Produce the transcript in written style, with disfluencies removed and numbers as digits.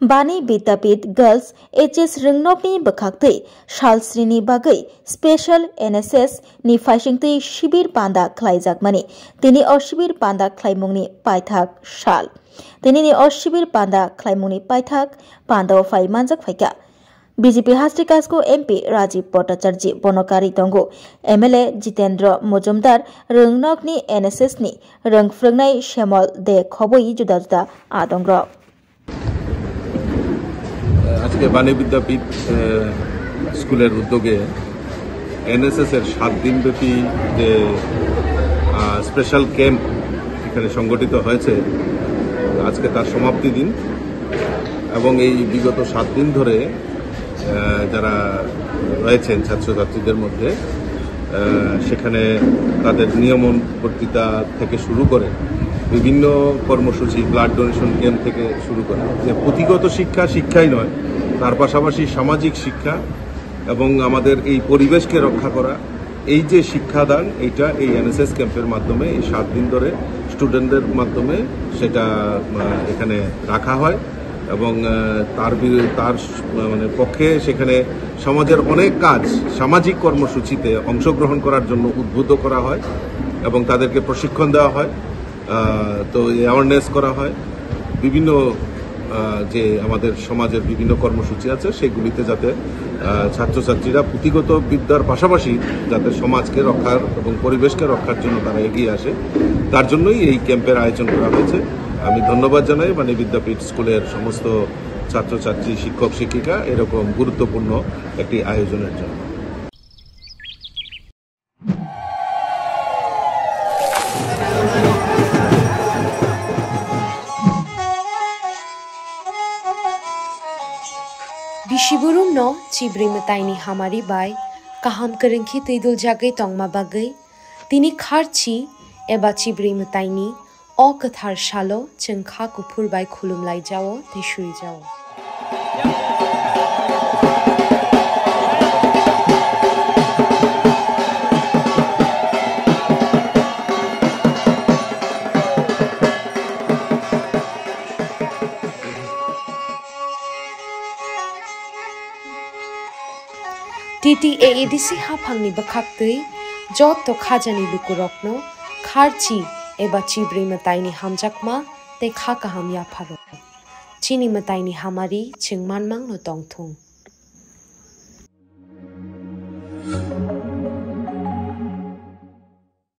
Bani Vidyapit Girls HS Ringnokni Bakhaktei Shalsrini Bagai Special NSS ni Faishingtei Shibir Panda Khlaijakmani Tini o Shibir Panda Khlaimungni Paithak Shal Tini ni o Shibir Panda Khlaimungni Paithak Panda o Phai Manjak Phaika BJP Hastrikasko MP Rajiv Bhattacharya Bonokari Tongo MLA Jitendra Mojumdar Ringnokni NSS ni Rangfrungnai Shemal de Khoboi juda juda Adongrok আজকে বাণী বিদ্যাপীঠ স্কুলের উদ্যোগে NSS এর 7 দিনব্যাপী যে special camp এখানে সংগঠিত হয়েছে আজকে তার সমাপ্তি দিন এবং এই বিগত 7 দিন ধরে যারা রয়েছেন ছাত্রছাত্রীদের মধ্যে সেখানে তাদের নিয়মন বক্তৃতা থেকে শুরু করে বিভিন্ন কর্মসূচি ব্লাড ডোনেশন ক্যাম্প থেকে শুরু করে যে পুঁথিগত শিক্ষাই নয় তার পাশাপাশি সামাজিক শিক্ষা এবং আমাদের এই পরিবেশকে রক্ষা করা এই যে শিক্ষাদান এইটা এই এনএসএস ক্যাম্পের মাধ্যমে এই 7 দিন ধরে স্টুডেন্টদের মাধ্যমে সেটা এখানে রাখা হয় এবং তার মানে পক্ষে সেখানে সমাজের অনেক কাজ সামাজিক কর্মসূচিতে অংশগ্রহণ করার জন্য উদ্বুদ্ধ করা হয় এবং তাদেরকে প্রশিক্ষণ দেওয়া হয় তো অ্যাওয়ারনেস করা হয় বিভিন্ন যে আমাদের সমাজের বিভিন্ন কর্মসূচি আছে সেগুলিতে যাতে ছাত্রছাত্রীরা পুঁথিগত বিদ্যার পাশাপাশি যাতে সমাজকে রক্ষার এবং পরিবেশকে রক্ষার জন্য তারা এগিয়ে আসে তার জন্যই এই ক্যাম্পের আয়োজন করা হয়েছে আমি ধন্যবাদ জানাই বাণী বিদ্যাপীঠ স্কুলের সমস্ত ছাত্রছাত্রী শিক্ষক শিক্ষিকা এরকম গুরুত্বপূর্ণ একটি আয়োজনের জন্য Bishiburum no chibri mataini hamari bai kaham kerengki tuidul jagai tongma bagai tini kharchi eba chibri mataini o kathar shalo chengkha kupur bai khulum lai jao teshuri jao TTAADC hapangni bakhaktei jotto khajani lukurokno kharchi eba chibri mataini hamjakma te kha kaham ya pharo chini mataini hamari chingmanmang no tongthung